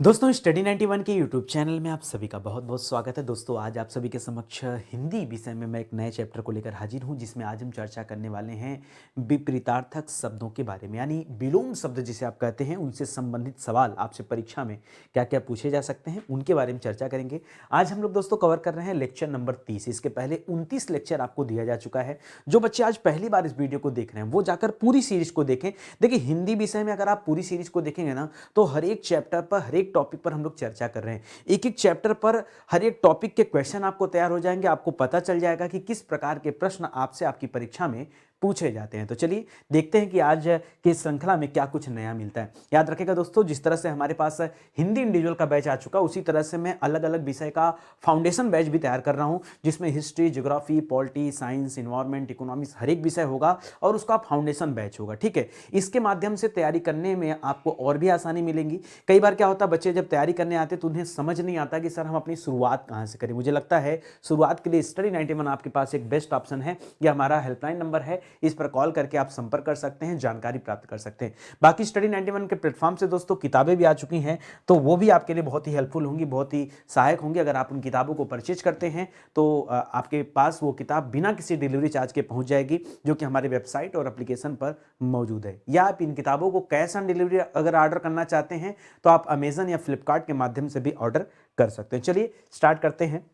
दोस्तों स्टडी 91 के YouTube channel में आप सभी का बहुत बहुत स्वागत है। दोस्तों आज आप सभी के समक्ष हिंदी विषय में मैं एक नए चैप्टर को लेकर हाजिर हूं, जिसमें आज हम चर्चा करने वाले हैं विपरीतार्थक शब्दों के बारे में, यानी विलोम शब्द जिसे आप कहते हैं, उनसे संबंधित सवाल आपसे परीक्षा में क्या क्या पूछे जा सकते हैं उनके बारे में चर्चा करेंगे। आज हम लोग दोस्तों कवर कर रहे हैं लेक्चर नंबर 30। इसके पहले 29 लेक्चर आपको दिया जा चुका है। जो बच्चे आज पहली बार इस वीडियो को देख रहे हैं वो जाकर पूरी सीरीज को देखें। देखिए हिंदी विषय में अगर आप पूरी सीरीज को देखेंगे ना, तो हर एक चैप्टर पर, हर एक टॉपिक पर हम लोग चर्चा कर रहे हैं। एक एक चैप्टर पर हर एक टॉपिक के क्वेश्चन आपको तैयार हो जाएंगे। आपको पता चल जाएगा कि किस प्रकार के प्रश्न आपसे आपकी परीक्षा में पूछे जाते हैं। तो चलिए देखते हैं कि आज की श्रृंखला में क्या कुछ नया मिलता है। याद रखिएगा दोस्तों, जिस तरह से हमारे पास हिंदी इंडिविजुअल का बैच आ चुका, उसी तरह से मैं अलग अलग विषय का फाउंडेशन बैच भी तैयार कर रहा हूं, जिसमें history, geography, polity, science, environment, economics हर एक विषय होगा और उसका फाउंडेशन बैच होगा। ठीक है, इसके माध्यम से तैयारी करने में आपको और भी आसानी मिलेंगी। कई बार क्या होता है, बच्चे जब तैयारी करने आते तो उन्हें समझ नहीं आता कि सर हम अपनी शुरुआत कहां से करें। मुझे लगता है शुरुआत के लिए स्टडी 91 आपके पास एक बेस्ट ऑप्शन है। यह हमारा हेल्पलाइन नंबर है, इस पर कॉल करके आप संपर्क कर सकते हैं, जानकारी प्राप्त कर सकते हैं। बाकी स्टडी 91 के प्लेटफॉर्म से दोस्तों किताबें भी आ चुकी हैं, तो वो भी आपके लिए बहुत ही हेल्पफुल होंगी, बहुत ही सहायक होंगी। अगर आप उन किताबों को परचेज करते हैं तो आपके पास वो किताब बिना किसी डिलीवरी चार्ज के पहुंच जाएगी, जो कि हमारे वेबसाइट और एप्लीकेशन पर मौजूद है। या आप इन किताबों को कैश ऑन डिलीवरी अगर ऑर्डर करना चाहते हैं तो आप अमेजन या फ्लिपकार्ट के माध्यम से भी ऑर्डर कर सकते हैं। चलिए स्टार्ट करते हैं।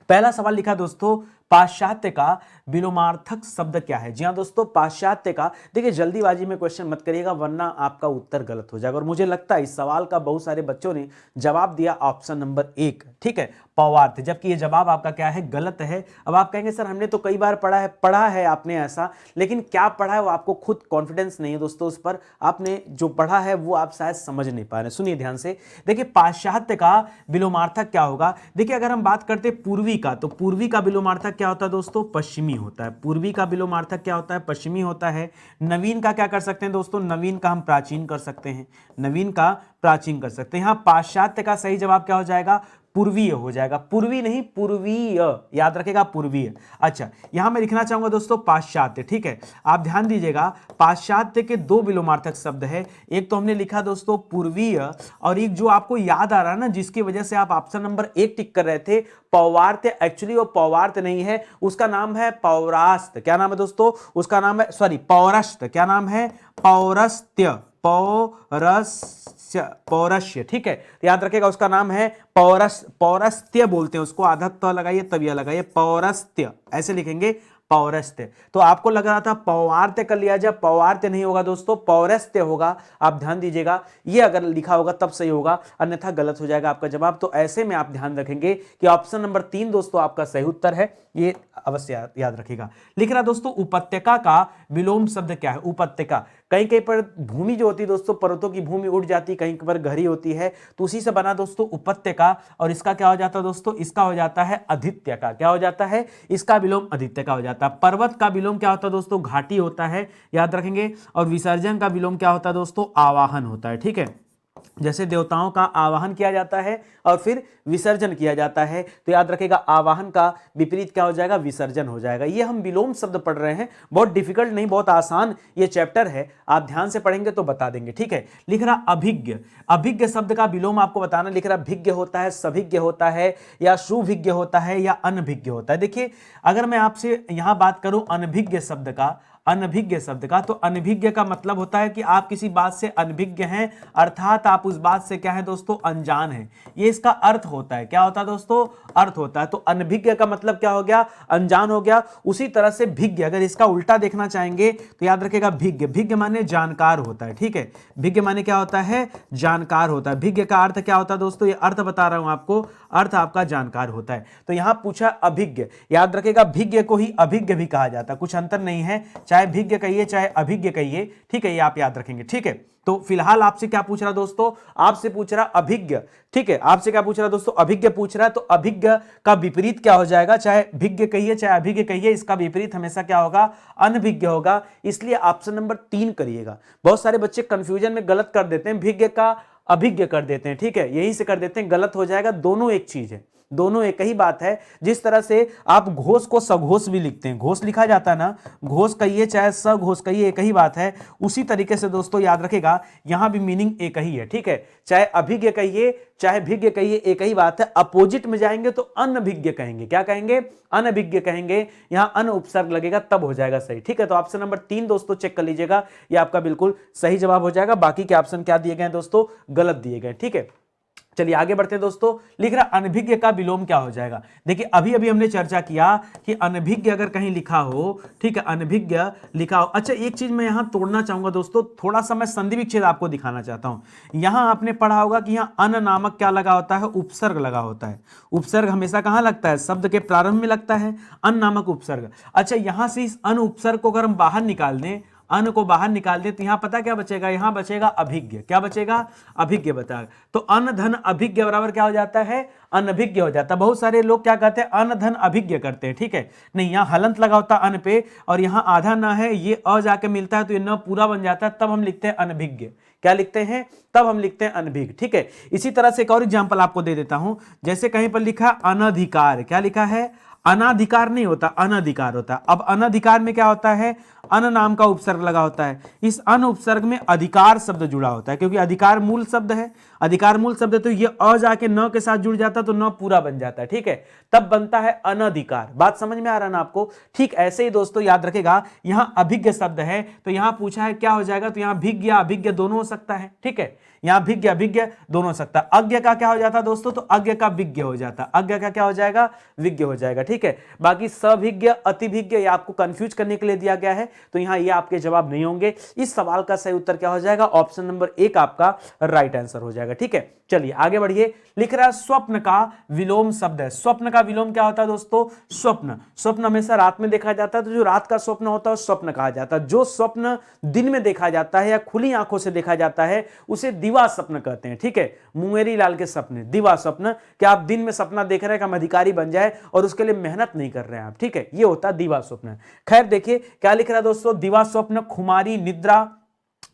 पहला सवाल लिखा दोस्तों, पाश्चात्य का विलोमार्थक शब्द क्या है। जी हां दोस्तों, पाश्चात्य का, देखिए जल्दीबाजी में क्वेश्चन मत करिएगा वरना आपका उत्तर गलत हो जाएगा। और मुझे लगता है इस सवाल का बहुत सारे बच्चों ने जवाब दिया ऑप्शन नंबर 1, ठीक है, पौवार्थ, जबकि ये जवाब आपका क्या है, गलत है। अब आप कहेंगे सर हमने तो कई बार पढ़ा है आपने ऐसा, लेकिन क्या पढ़ा है वो आपको खुद कॉन्फिडेंस नहीं है दोस्तों उस पर। आपने जो पढ़ा है वो आप शायद समझ नहीं पा रहे। सुनिए ध्यान से, देखिए पाश्चात्य का विलोमार्थक क्या होगा। देखिए अगर हम बात करते पूर्वी का, तो पूर्वी का विलोमार्थक क्या होता है दोस्तों, पश्चिमी होता है। पूर्वी का विलोमार्थक क्या होता है, पश्चिमी होता है। नवीन का क्या कर सकते हैं दोस्तों, नवीन का हम प्राचीन कर सकते हैं, नवीन का प्राचीन कर सकते हैं। यहां पाश्चात्य का सही जवाब क्या हो जाएगा, पूर्वीय हो जाएगा। पूर्वी नहीं, पूर्वीय, याद रखेगा, पूर्वीय। अच्छा, यहां मैं लिखना चाहूंगा दोस्तों पाश्चात्य, ठीक है। आप ध्यान दीजिएगा, पाश्चात्य के दो विलोमार्थक शब्द है। एक तो हमने लिखा दोस्तों पूर्वीय, और एक जो आपको याद आ रहा है ना, जिसकी वजह से आप ऑप्शन नंबर 1 टिक कर रहे थे, पौवार्त्य, एक्चुअली वो पौवार्त्य नहीं है, उसका नाम है पौरास्त्य। क्या नाम है दोस्तों, उसका नाम है, सॉरी, पौरस्त्य। क्या नाम है, पौरस्त्य, पौरस्य, पौरस्य, ठीक है। तो याद रखेगा उसका नाम है पौरस्त्य बोलते हैं उसको, आधा त लगाइए तब यह लगाइए, पौरस्त्य, ऐसे लिखेंगे, पौरस्त्य। तो आपको लग रहा था पौवार्त्य कर लिया जाए, पौवार्त्य नहीं होगा दोस्तों, पौरस्त्य होगा। आप ध्यान दीजिएगा, ये अगर लिखा होगा तब सही होगा, अन्यथा गलत हो जाएगा आपका जवाब। तो ऐसे में आप ध्यान रखेंगे कि ऑप्शन नंबर 3 दोस्तों आपका सही उत्तर है, ये अवश्य याद रखिएगा। लिख रहा दोस्तों, उपत्यका का विलोम शब्द क्या है। उपत्यका, कहीं कहीं पर भूमि जो होती है दोस्तों, पर्वतों की भूमि उठ जाती, कहीं पर गहरी होती है, तो उसी से बना दोस्तों उपत्यका। और इसका क्या हो जाता है दोस्तों, इसका हो जाता है अधीत्य का। क्या हो जाता है, इसका विलोम अधीत्य का हो जाता है। पर्वत का विलोम क्या होता है दोस्तों, घाटी होता है, याद रखेंगे। और विसर्जन का विलोम क्या होता है दोस्तों, आवाहन होता है, ठीक है। जैसे देवताओं का आवाहन किया जाता है और फिर विसर्जन किया जाता है, तो याद रखेगा आवाहन का विपरीत क्या हो जाएगा, विसर्जन हो जाएगा। ये हम विलोम शब्द पढ़ रहे हैं, बहुत डिफिकल्ट नहीं, बहुत आसान ये चैप्टर है, आप ध्यान से पढ़ेंगे तो बता देंगे, ठीक है। लिख रहा अभिज्ञ, अभिज्ञ शब्द का विलोम आपको बताना। लिख रहा भिज्ञ होता है, सभिज्ञ होता है, या सुभिज्ञ होता है, या अनभिज्ञ होता है। देखिए अगर मैं आपसे यहां बात करूं अनभिज्ञ शब्द का, अनभिज्ञ शब्द का, तो अनभिज्ञ का मतलब होता है कि आप किसी बात से अनभिज्ञ हैं, अर्थात आप उस बात से क्या है दोस्तों, अनजान हैं। ये इसका अर्थ होता है। क्या होता है दोस्तों, अर्थ होता है। तो अनभिज्ञ का मतलब क्या हो गया, अनजान हो गया। उसी तरह से भिज्ञ, अगर इसका उल्टा देखना चाहेंगे तो याद रखेगा भिज्ञ, भिज्ञ माने जानकार होता है, ठीक है। भिज्ञ माने क्या होता है, जानकार होता है। भिज्ञ का अर्थ क्या होता है दोस्तों, ये अर्थ बता रहा हूं आपको, अर्थ आपका जानकार होता है। तो यहां पूछा अभिज्ञ, याद रखेगा भिज्ञ को ही अभिज्ञ भी कहा जाता है, कुछ अंतर नहीं है, चाहे भिज्ञ कहिए चाहे अभिज्ञ कहिए, ठीक है, ये आप याद रखेंगे, ठीक है। तो फिलहाल आपसे क्या पूछ रहा दोस्तों, आपसे पूछ रहा अभिज्ञ, ठीक है। आपसे क्या पूछ रहा दोस्तों, अभिज्ञ पूछ रहा है। तो अभिज्ञ का विपरीत क्या हो जाएगा, चाहे भिज्ञ कहिए चाहे अभिज्ञ कहिए, इसका विपरीत हमेशा क्या होगा, अनभिज्ञ होगा। इसलिए ऑप्शन नंबर 3 करिएगा। बहुत सारे बच्चे कंफ्यूजन में गलत कर देते हैं, भिज्ञ का अभिज्ञ कर देते हैं, ठीक है, यही से कर देते हैं, गलत हो जाएगा। दोनों एक चीज है, दोनों एक ही बात है। जिस तरह से आप घोष को सघोष भी लिखते हैं, घोष लिखा जाता है ना, घोष कहिए चाहे सघोष कहिए एक ही बात है। उसी तरीके से दोस्तों याद रखेगा यहां भी मीनिंग एक ही है, ठीक है। चाहे अभिज्ञ कहिए चाहे भिज्ञ कहिए एक ही बात है। अपोजिट में जाएंगे तो अनभिज्ञ कहेंगे, क्या कहेंगे? अनभिज्ञ कहेंगे। यहां अन उपसर्ग लगेगा तब हो जाएगा सही, ठीक है। तो ऑप्शन नंबर 3 दोस्तों चेक कर लीजिएगा, ये आपका बिल्कुल सही जवाब हो जाएगा। बाकी के ऑप्शन क्या दिए गए हैं दोस्तों? गलत दिए गए, ठीक है। चलिए आगे बढ़ते हैं दोस्तों। लिख रहा अनभिज्ञ का विलोम क्या हो जाएगा। देखिए अभी अभी हमने चर्चा किया कि अनभिज्ञ अगर कहीं लिखा हो, ठीक है, अनभिज्ञ लिखा हो। अच्छा एक चीज मैं यहां तोड़ना चाहूंगा दोस्तों, थोड़ा सा मैं संधि विच्छेद आपको दिखाना चाहता हूं। यहां आपने पढ़ा होगा कि यहां अन नामक क्या लगा होता है? उपसर्ग लगा होता है। उपसर्ग हमेशा कहां लगता है? शब्द के प्रारंभ में लगता है, अन नामक उपसर्ग। अच्छा यहां से इस अन उपसर्ग को अगर हम बाहर निकाल दें, अन को बाहर निकाल दे तो यहां पता क्या बचेगा? यहां बचेगा अभिज्ञ। क्या बचेगा? अभिज्ञ बता। तो अन धन अभिज्ञ बराबर क्या हो जाता है? अनभिज्ञ हो जाता है। बहुत सारे लोग क्या कहते हैं? अन धन अभिज्ञ करते हैं, ठीक है। नहीं, यहां हलंत लगा होता अन पे और यहां आधा ना है, ये अ जाके मिलता है तो ये न पूरा बन जाता है, तब हम लिखते हैं अनभिज्ञ। क्या लिखते हैं? तब हम लिखते हैं अनभिज्ञ, ठीक है। इसी तरह से एक और एग्जांपल आपको दे देता हूं। जैसे कहीं पर लिखा अनधिकार, क्या लिखा है? अनाधिकार नहीं होता, अनधिकार होता है। अब अनधिकार में क्या होता है? अन नाम का उपसर्ग लगा होता है। इस अन उपसर्ग में अधिकार शब्द जुड़ा होता है, क्योंकि अधिकार मूल शब्द है। अधिकार मूल शब्द है तो ये अ जाके न के साथ जुड़ जाता तो न पूरा बन जाता है, ठीक है। तब बनता है अनधिकार। बात समझ में आ रहा है ना आपको? ठीक ऐसे ही दोस्तों याद रखेगा, यहां अभिज्ञ शब्द है तो यहां पूछा है क्या हो जाएगा, तो यहां भिज्ञ या अभिज्ञ दोनों हो सकता है, ठीक है। यहां भिज्ञ अभिज्ञ दोनों हो सकता है। अज्ञ का क्या हो जाता है दोस्तों? तो अज्ञ का विज्ञ हो जाता है। अज्ञ का क्या हो जाएगा? विज्ञ हो जाएगा, ठीक है। बाकी सभिज्ञ अतिभिज्ञ ये आपको कंफ्यूज करने के लिए दिया गया है, तो यहां ये आपके जवाब नहीं होंगे। इस सवाल का सही उत्तर क्या हो जाएगा? ऑप्शन नंबर 1 आपका राइट आंसर हो जाएगा, ठीक है। चलिए आगे बढ़िए। लिख रहा है स्वप्न का विलोम शब्द है। स्वप्न का विलोम क्या होता है दोस्तों? स्वप्न। स्वप्न हमेशा रात में देखा जाता है, तो जो रात का स्वप्न होता है स्वप्न कहा जाता है। जो स्वप्न दिन में देखा जाता है या खुली आंखों से देखा जाता है उसे दिवा स्वप्न कहते हैं, ठीक है। मुंगेरी लाल के सपने, दिवा स्वप्न। क्या आप दिन में सपना देख रहे हैं कि हम अधिकारी बन जाए और उसके लिए मेहनत नहीं कर रहे हैं आप, ठीक है। ये होता है दिवा स्वप्न। खैर देखिए क्या लिख रहा है दोस्तों? दिवा स्वप्न, खुमारी, निद्रा,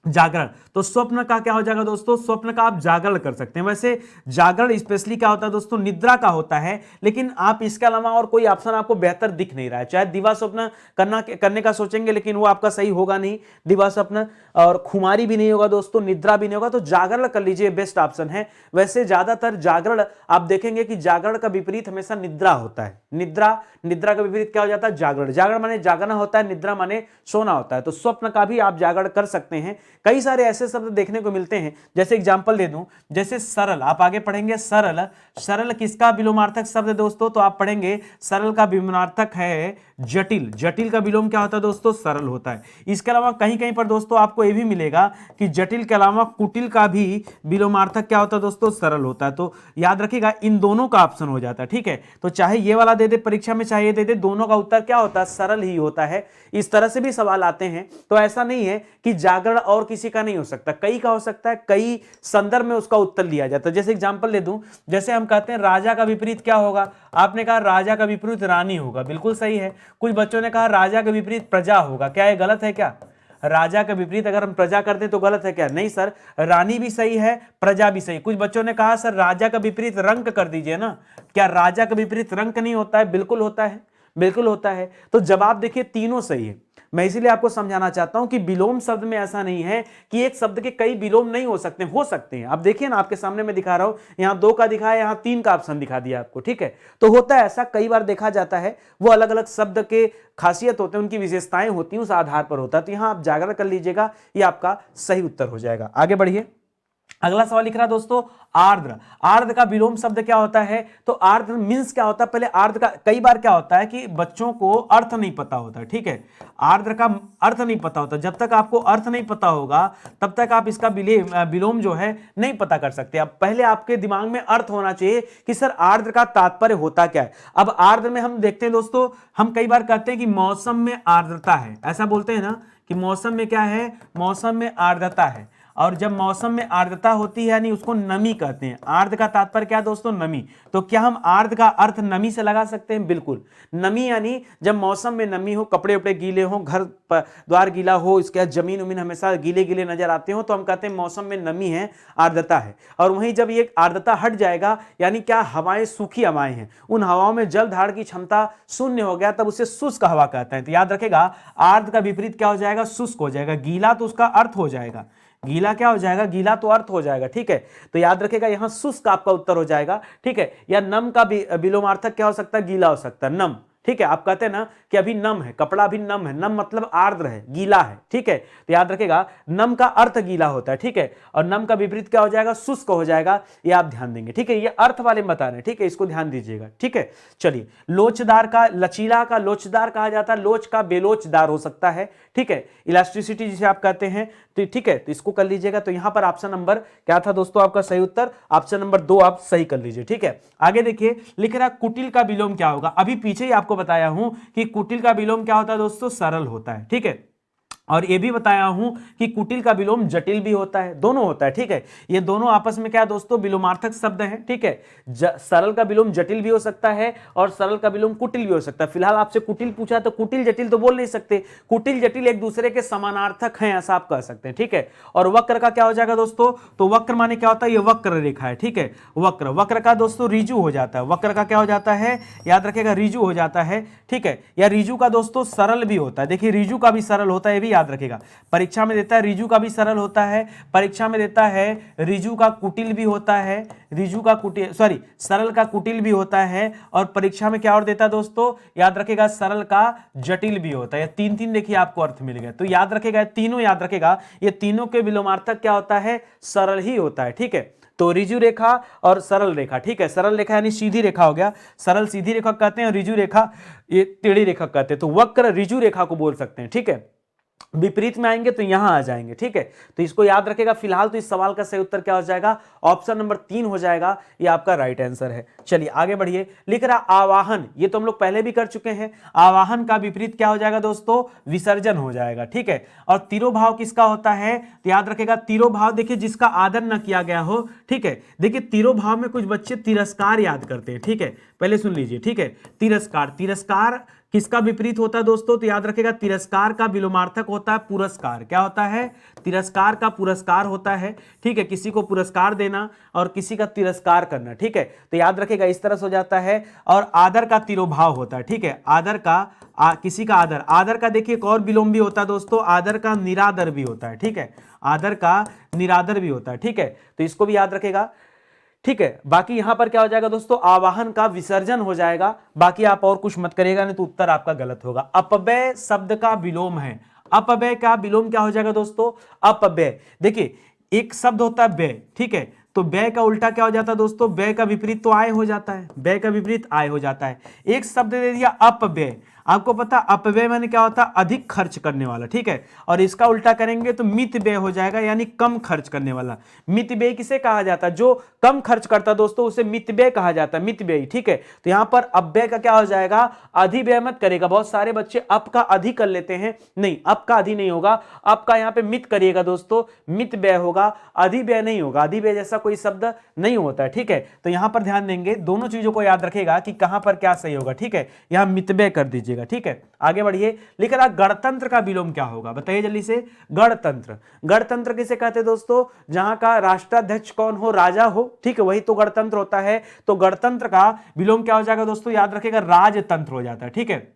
जागरण। तो स्वप्न का क्या हो जाएगा दोस्तों? स्वप्न का आप जागरण कर सकते हैं। वैसे जागरण स्पेशली क्या होता है दोस्तों? निद्रा का होता है, लेकिन आप इसके अलावा और कोई ऑप्शन आपको बेहतर दिख नहीं रहा है। चाहे दिवा स्वप्न करने का सोचेंगे लेकिन वो आपका सही होगा नहीं, दिवा स्वप्न। और खुमारी भी नहीं होगा दोस्तों, निद्रा भी नहीं होगा, तो जागरण कर लीजिए, बेस्ट ऑप्शन है। वैसे ज्यादातर जागरण आप देखेंगे कि जागरण का विपरीत हमेशा निद्रा होता है। निद्रा का विपरीत क्या हो जाता है? जागरण। जागरण माने जागना होता है, निद्रा माने सोना होता है। तो स्वप्न का भी आप जागरण कर सकते हैं। कई सारे ऐसे शब्द देखने को मिलते हैं, जैसे एग्जांपल दे दूं, जैसे सरल। आप आगे पढ़ेंगे सरल। सरल किसका विलोमार्थक शब्द है दोस्तों? तो आप पढ़ेंगे सरल का विलोमार्थक है जटिल। जटिल का विलोम क्या होता है दोस्तों? सरल होता है। इसके अलावा कहीं कहीं पर दोस्तों आपको यह भी मिलेगा कि जटिल के अलावा कुटिल का भी विलोमार्थक क्या होता है दोस्तों? सरल होता है। तो याद रखिएगा इन दोनों का ऑप्शन हो जाता है, ठीक है। तो चाहे ये वाला दे दे परीक्षा में, चाहे ये दे दे, दोनों का उत्तर क्या होता है? सरल ही होता है। इस तरह से भी सवाल आते हैं। तो ऐसा नहीं है कि जागरण और किसी का नहीं हो सकता, कई का हो सकता है, कई संदर्भ में उसका उत्तर लिया जाता है। जैसे एग्जांपल ले दूं, जैसे हम कहते हैं राजा का विपरीत क्या होगा? आपने कहा राजा का विपरीत रानी होगा, बिल्कुल सही है। कुछ बच्चों ने कहा राजा का विपरीत प्रजा होगा, क्या ये गलत है? क्या राजा का विपरीत अगर हम प्रजा करते हैं तो गलत है क्या? नहीं सर, रानी भी सही है, प्रजा भी सही। कुछ बच्चों ने कहा सर राजा का विपरीत रंक कर दीजिए ना, क्या राजा का विपरीत रंक नहीं होता है? बिल्कुल होता है, बिल्कुल होता है। तो जवाब देखिए तीनों सही है। मैं इसीलिए आपको समझाना चाहता हूं कि विलोम शब्द में ऐसा नहीं है कि एक शब्द के कई विलोम नहीं हो सकते हैं। आप देखिए ना, आपके सामने मैं दिखा रहा हूं, यहां 2 का दिखा है, यहां 3 का ऑप्शन दिखा दिया आपको, ठीक है। तो होता है ऐसा, कई बार देखा जाता है, वो अलग अलग शब्द के खासियत होते हैं, उनकी विशेषताएं होती हैं, उस आधार पर होता है। तो यहां आप जागरण कर लीजिएगा, ये आपका सही उत्तर हो जाएगा। आगे बढ़िए। अगला सवाल लिख रहा दोस्तों आर्द्र। आर्द्र का विलोम शब्द क्या होता है? तो आर्द्र मींस क्या होता है? पहले आर्द्र का कई बार क्या होता है कि बच्चों को अर्थ नहीं पता होता, ठीक है। आर्द्र का अर्थ नहीं पता होता। जब तक आपको अर्थ नहीं पता होगा तब तक आप इसका विलोम जो है नहीं पता कर सकते। अब पहले आपके दिमाग में अर्थ होना चाहिए कि सर आर्द्र का तात्पर्य होता क्या है। अब आर्द्र में हम देखते हैं दोस्तों, हम कई बार कहते हैं कि मौसम में आर्द्रता है, ऐसा बोलते हैं ना कि मौसम में क्या है? मौसम में आर्द्रता है। और जब मौसम में आर्द्रता होती है यानी उसको नमी कहते हैं। आर्द्र का तात्पर्य क्या है दोस्तों? नमी। तो क्या हम आर्द्र का अर्थ नमी से लगा सकते हैं? बिल्कुल। नमी यानी जब मौसम में नमी हो, कपड़े उपड़े गीले हो, घर द्वार गीला हो, इसके बाद जमीन उमीन हमेशा गीले गीले नजर आते हो, तो हम कहते हैं मौसम में नमी है, आर्द्रता है। और वहीं जब ये आर्द्रता हट जाएगा यानी क्या, हवाएं सूखी हवाएं हैं, उन हवाओं में जल धारण की क्षमता शून्य हो गया, तब उसे शुष्क हवा कहते हैं। तो याद रखेगा आर्द्र का विपरीत क्या हो जाएगा? शुष्क हो जाएगा। गीला तो उसका अर्थ हो जाएगा, गीला क्या हो जाएगा? गीला तो अर्थ हो जाएगा। ठीक है, तो याद रखेगा यहां शुष्क आपका उत्तर हो जाएगा। ठीक है, या नम का विलोमार्थक क्या हो सकता है? गीला हो सकता है, नम। ठीक है, आप कहते हैं ना कि अभी नम है, कपड़ा अभी नम है, नम मतलब आर्द्र है, गीला है। ठीक है, तो याद रखेगा नम का अर्थ गीला होता है। ठीक है, और नम का विपरीत क्या हो जाएगा? शुष्क हो जाएगा। ये आप ध्यान देंगे। ठीक है, ये अर्थ वाले बता रहे हैं। ठीक है, इसको ध्यान दीजिएगा। ठीक है, चलिए, लोचदार का लचीला का लोचदार कहा जाता है, लोच का बेलोचदार हो सकता है। ठीक है, इलास्टिसिटी जिसे आप कहते हैं। तो ठीक है, तो इसको कर लीजिएगा। तो यहां पर ऑप्शन नंबर क्या था दोस्तों आपका सही उत्तर? ऑप्शन नंबर 2 आप सही कर लीजिए। ठीक है, आगे देखिए, लिख रहा कुटिल का विलोम क्या होगा। अभी पीछे ही आपको बताया हूं कि कुटिल का विलोम क्या होता है दोस्तों? सरल होता है। ठीक है, और ये भी बताया हूं कि कुटिल का विलोम जटिल भी होता है, दोनों होता है। ठीक है, ये दोनों आपस में क्या है दोस्तों? विलोमार्थक शब्द हैं। ठीक है, सरल का विलोम जटिल भी हो सकता है और सरल का विलोम कुटिल भी हो सकता है। फिलहाल आपसे कुटिल पूछा तो कुटिल जटिल तो बोल नहीं सकते, कुटिल जटिल एक दूसरे के समानार्थक हैं, ऐसा आप कह सकते हैं। ठीक है, और वक्र का क्या हो जाएगा दोस्तों? तो वक्र माने क्या होता है? ये वक्र रेखा है। ठीक है, वक्र, वक्र का दोस्तों रिजु हो जाता है। वक्र का क्या हो जाता है? याद रखेगा, रिजु हो जाता है। ठीक है, या रिजु का दोस्तों सरल भी होता है। देखिए, रिजु का भी सरल होता है, ये भी याद रखेगा। परीक्षा में देता है रिजु का भी सरल होता है, परीक्षा में देता है रिजु का कुटिल भी होता है, रिजु का कुटिल, सॉरी, सरल का कुटिल भी होता है। और परीक्षा में क्या और देता है दोस्तों? याद रखेगा, सरल का जटिल भी होता है। तीन तीन देखिए आपको अर्थ मिल गया। तो याद रखेगा, तीनों याद रखेगा, ये तीनों के विलोमार्थक क्या होता है? सरल ही होता है। ठीक है, तो रिजु रेखा और सरल रेखा। ठीक है, सरल रेखा यानी सीधी रेखा हो गया, सरल सीधी रेखा कहते हैं, और रिजु रेखा ये टेढ़ी रेखा कहते हैं। तो वक्र रिजु रेखा को बोल सकते हैं। ठीक है, विपरीत में आएंगे तो यहां आ जाएंगे। ठीक है, तो इसको याद रखेगा। फिलहाल तो इस सवाल का सही उत्तर क्या हो जाएगा? ऑप्शन नंबर 3 हो जाएगा, ये आपका राइट आंसर है। चलिए आगे बढ़िए, लिख रहा आवाहन, ये तो हम लोग पहले भी कर चुके हैं। आवाहन का विपरीत क्या हो जाएगा दोस्तों? विसर्जन हो जाएगा। ठीक है, और तिरोभाव किसका होता है? तो याद रखेगा, तिरोभाव देखिए जिसका आदर न किया गया हो। ठीक है, देखिए तिरोभाव में कुछ बच्चे तिरस्कार याद करते हैं। ठीक है, पहले सुन लीजिए। ठीक है, तिरस्कार, तिरस्कार किसका विपरीत होता है दोस्तों? तो याद रखेगा, तिरस्कार का विलोमार्थक होता है पुरस्कार। क्या होता है? तिरस्कार का पुरस्कार होता है। ठीक है, किसी को पुरस्कार देना और किसी का तिरस्कार करना। ठीक है, तो याद रखेगा इस तरह से हो जाता है। और आदर का तिरोभाव होता है। ठीक है, आदर का किसी का आदर, आदर का देखिए एक और विलोम भी होता है दोस्तों, आदर का निरादर भी होता है। ठीक है, आदर का निरादर भी होता है। ठीक है, तो इसको भी याद रखेगा। ठीक है, बाकी यहां पर क्या हो जाएगा दोस्तों? आवाहन का विसर्जन हो जाएगा। बाकी आप और कुछ मत करिएगा, नहीं तो उत्तर आपका गलत होगा। अपव्यय शब्द का विलोम है। अपव्यय का विलोम क्या हो जाएगा दोस्तों? अपव्यय, देखिए एक शब्द होता है व्यय। ठीक है, तो व्यय का उल्टा क्या हो जाता है दोस्तों? व्यय का विपरीत तो आय हो जाता है, व्यय का विपरीत आय हो जाता है। एक शब्द दे दिया अपव्यय, आपको पता अपव्यय माने क्या होता है? अधिक खर्च करने वाला। ठीक है, और इसका उल्टा करेंगे तो मित व्यय हो जाएगा, यानी कम खर्च करने वाला। मित व्यय किसे कहा जाता है? जो कम खर्च करता है दोस्तों, उसे मित व्यय कहा जाता है, मित व्यय। ठीक है, तो यहां पर अव्यय का क्या हो जाएगा? अधिव्यय मत करेगा। बहुत सारे बच्चे अप का अधि कर लेते हैं, नहीं, अप का अधि नहीं होगा, अप का यहां पे मित करिएगा दोस्तों, मित व्यय होगा, अधिव्यय नहीं होगा। अधिव्यय जैसा कोई शब्द नहीं होता है। ठीक है, तो यहां पर ध्यान देंगे, दोनों चीजों को याद रखेगा कि कहां पर क्या सही होगा। ठीक है, यहां मित व्यय कर दीजिएगा। ठीक है, आगे बढ़िए, लिख रहा गणतंत्र का विलोम क्या होगा? बताइए जल्दी से। गणतंत्र, गणतंत्र किसे कहते हैं दोस्तों? जहां का राष्ट्राध्यक्ष कौन हो? राजा हो। ठीक है, वही तो गणतंत्र होता है। तो गणतंत्र का विलोम क्या हो जाएगा दोस्तों? याद रखेगा, राजतंत्र हो जाता है। ठीक है,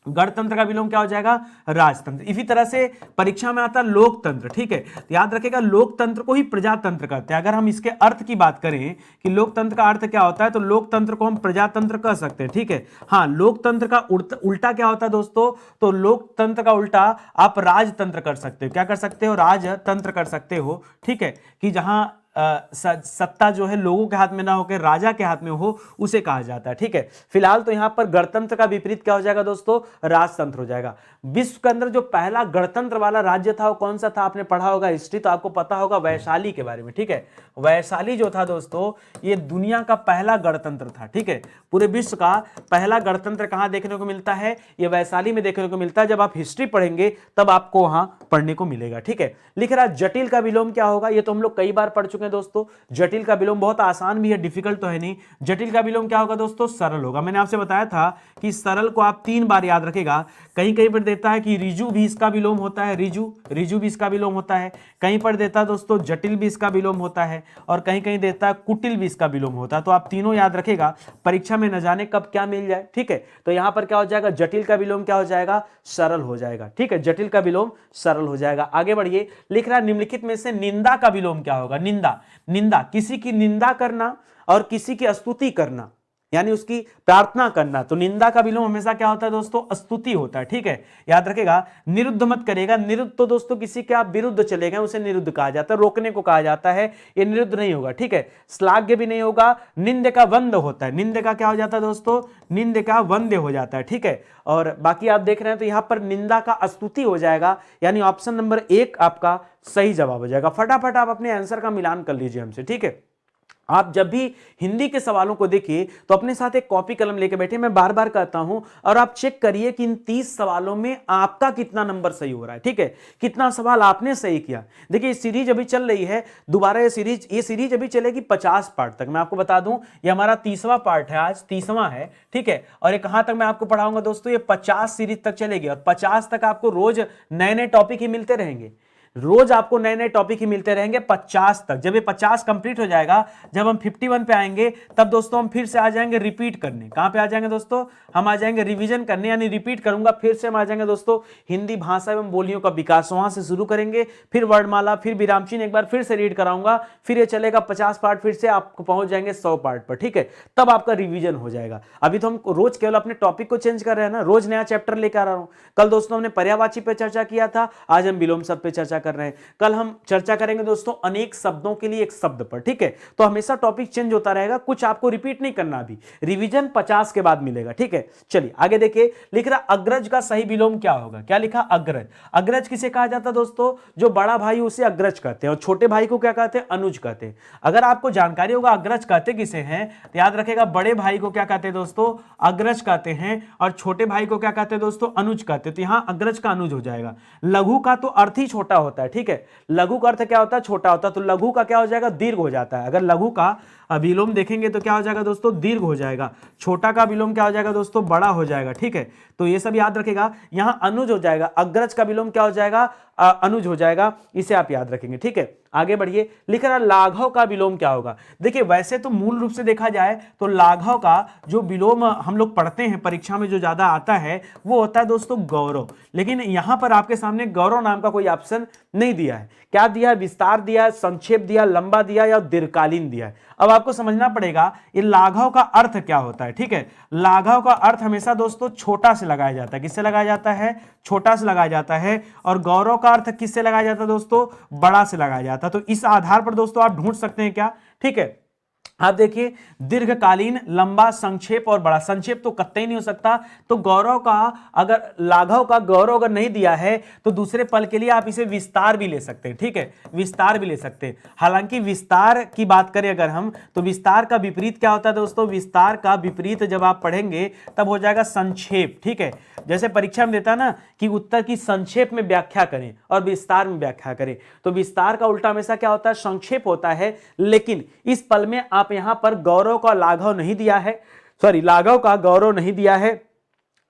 गणतंत्र का विलोम क्या हो जाएगा? राजतंत्र। इसी तरह से परीक्षा में आता है लोकतंत्र। ठीक है, तो याद रखेगा लोकतंत्र को ही प्रजातंत्र कहते हैं। अगर हम इसके अर्थ की बात करें कि लोकतंत्र का अर्थ क्या होता है, तो लोकतंत्र को हम प्रजातंत्र कह सकते हैं। ठीक है, हाँ, लोकतंत्र का उल्टा क्या होता है दोस्तों? तो लोकतंत्र का उल्टा आप राजतंत्र कर सकते हो। क्या कर सकते हो? राजतंत्र कर सकते हो। ठीक है, कि जहां सत्ता जो है लोगों के हाथ में ना होकर राजा के हाथ में हो, उसे कहा जाता है। ठीक है, फिलहाल तो यहां पर गणतंत्र का विपरीत क्या हो जाएगा दोस्तों, राजतंत्र हो जाएगा। विश्व के अंदर जो पहला गणतंत्र वाला राज्य था वो कौन सा था, आपने पढ़ा होगा हिस्ट्री तो आपको पता होगा, वैशाली के बारे में। ठीक है, वैशाली जो था दोस्तों ये दुनिया का पहला गणतंत्र था। ठीक है, पूरे विश्व का पहला गणतंत्र कहां देखने को मिलता है, ये वैशाली में देखने को मिलता है। जब आप हिस्ट्री पढ़ेंगे तब आपको वहां पढ़ने को मिलेगा। ठीक है, लिख रहा जटिल का विलोम क्या होगा, ये तो हम लोग कई बार पढ़ चुके हैं दोस्तों। जटिल का विलोम बहुत आसान भी है, डिफिकल्ट तो है नहीं। जटिल का विलोम क्या होगा दोस्तों, सरल होगा। मैंने आपसे बताया था कि सरल को आप 3 बार याद रखेगा। कहीं कहीं पर देता है कि रिजु भी इसका विलोम होता है, रिजु भी इसका विलोम होता है। कहीं पर देता है दोस्तों जटिल भी इसका विलोम होता है, और कहीं कहीं देता है कुटिल भी इसका विलोम होता है। तो आप तीनों याद रखेगा, परीक्षा में न जाने कब क्या मिल जाए। ठीक है, तो यहां पर क्या हो जाएगा, जटिल का विलोम क्या हो जाएगा, सरल हो जाएगा। ठीक है, जटिल का विलोम सरल हो जाएगा। आगे बढ़िए, लिख रहा निम्नलिखित में से निंदा का विलोम क्या होगा। निंदा, निंदा किसी की निंदा करना और किसी की स्तुति करना, यानी उसकी प्रार्थना करना। तो निंदा का विलोम हमेशा क्या होता है दोस्तों, स्तुति होता है। ठीक है, याद रखेगा। निरुद्ध मत करेगा, निरुद्ध तो दोस्तों किसी के आप विरुद्ध चले गए उसे निरुद्ध कहा जाता है, रोकने को कहा जाता है, ये निरुद्ध नहीं होगा। ठीक है, श्लाघ्य भी नहीं होगा। निंद का वंद होता है, निंद का क्या हो जाता है दोस्तों, निंद का वंद्य हो जाता है। ठीक है, और बाकी आप देख रहे हैं तो यहां पर निंदा का स्तुति हो जाएगा, यानी ऑप्शन नंबर 1 आपका सही जवाब हो जाएगा। फटाफट आप अपने आंसर का मिलान कर लीजिए हमसे। ठीक है, आप जब भी हिंदी के सवालों को देखिए तो अपने साथ एक कॉपी कलम लेके बैठे, मैं बार बार कहता हूं, और आप चेक करिए कि इन 30 सवालों में आपका कितना नंबर सही हो रहा है। ठीक है, कितना सवाल आपने सही किया। देखिए ये सीरीज अभी चल रही है, दोबारा ये सीरीज अभी चलेगी 50 पार्ट तक। मैं आपको बता दूं ये हमारा 30वां पार्ट है, आज 30वां है। ठीक है, और ये कहां तक मैं आपको पढ़ाऊंगा दोस्तों, ये 50 सीरीज तक चलेगी, और 50 तक आपको रोज नए नए टॉपिक ही मिलते रहेंगे। रोज आपको नए नए टॉपिक ही मिलते रहेंगे 50 तक। जब ये 50 कंप्लीट हो जाएगा, जब हम 51 पे आएंगे, तब दोस्तों हम फिर से आ जाएंगे रिपीट करने। कहां पे आ जाएंगे दोस्तों, हम आ जाएंगे रिवीजन करने, यानी रिपीट करूंगा, फिर से हम आ जाएंगे दोस्तों हिंदी भाषा एवं बोलियों का विकास। वहां से शुरू करेंगे, फिर वर्णमाला, फिर विराम चिन्ह एक बार फिर से रीड कराऊंगा, फिर ये चलेगा 50 पार्ट, फिर से आपको पहुंच जाएंगे 100 पार्ट पर। ठीक है, तब आपका रिवीजन हो जाएगा। अभी तो हम रोज केवल अपने टॉपिक को चेंज कर रहे हैं ना, रोज नया चैप्टर लेकर आ रहा हूं। कल दोस्तों हमने पर्यायवाची पे चर्चा किया था, आज हम विलोम शब्द पे चर्चा कर रहे हैं। कल हम चर्चा करेंगे दोस्तों अनेक शब्दों के लिए एक शब्द पर। ठीक है, तो हमेशा टॉपिक चेंज होता रहेगा, कुछ आपको रिपीट नहीं करना, अभी रिवीजन 50 के बाद मिलेगा। ठीक है, चलिए आगे देखिए। लिख रहा अग्रज का सही विलोम क्या होगा, क्या लिखा, अग्रज। अग्रज किसे कहा जाता है दोस्तों, जो बड़ा भाई उसे अग्रज कहते हैं, और छोटे भाई को क्या कहते हैं, अनुज कहते हैं। अगर आपको जानकारी होगा अग्रज कहते किसे हैं, तो याद रखेगा बड़े भाई को क्या कहते हैं दोस्तों, अग्रज कहते हैं, और छोटे भाई को क्या कहते हैं दोस्तों, अनुज कहते हैं। तो यहां अग्रज का अनुज हो जाएगा। लघु का तो अर्थ ही छोटा होता है। ठीक है, लघु का अर्थ क्या होता है, छोटा होता है, तो लघु का क्या हो जाएगा, दीर्घ हो जाता है। अगर लघु का विलोम देखेंगे तो क्या हो जाएगा दोस्तों, दीर्घ हो जाएगा। छोटा का विलोम क्या हो जाएगा दोस्तों, बड़ा हो जाएगा। ठीक है, तो ये सब याद रखेगा। यहां अनुज हो जाएगा, अग्रज का विलोम क्या हो जाएगा, अनुज हो जाएगा, इसे आप याद रखेंगे। ठीक है, आगे बढ़िए। लिख रहा लाघव का विलोम क्या होगा। देखिए वैसे तो मूल रूप से देखा जाए तो लाघव का जो विलोम हम लोग पढ़ते हैं परीक्षा में जो ज्यादा आता है वो होता है दोस्तों गौरव, लेकिन यहां पर आपके सामने गौरव नाम का कोई ऑप्शन नहीं दिया है। क्या दिया है, विस्तार दिया है, संक्षेप दिया, लंबा दिया या दीर्घकालीन दिया है। अब आपको समझना पड़ेगा ये लाघव का अर्थ क्या होता है। ठीक है, लाघव का अर्थ हमेशा दोस्तों छोटा से लगाया जाता है। किससे लगाया जाता है, छोटा से लगाया जाता है। और गौरव का अर्थ किससे लगाया जाता है दोस्तों, बड़ा से लगाया जाता है। तो इस आधार पर दोस्तों आप ढूंढ सकते हैं क्या। ठीक है, आप देखिए दीर्घकालीन, लंबा, संक्षेप और बड़ा। संक्षेप तो कतई नहीं हो सकता, तो गौरव का अगर लाघव का गौरव अगर नहीं दिया है तो दूसरे पल के लिए आप इसे विस्तार भी ले सकते हैं। ठीक है, विस्तार भी ले सकते हैं। हालांकि विस्तार की बात करें अगर हम, तो विस्तार का विपरीत क्या होता है दोस्तों, विस्तार का विपरीत जब आप पढ़ेंगे तब हो जाएगा संक्षेप। ठीक है, जैसे परीक्षा में देता है ना कि उत्तर की संक्षेप में व्याख्या करें और विस्तार में व्याख्या करें, तो विस्तार का उल्टा हमेशा क्या होता है, संक्षेप होता है। लेकिन इस पल में आप यहां पर गौरव का लाघव नहीं दिया है, सॉरी लाघव का गौरव नहीं दिया है,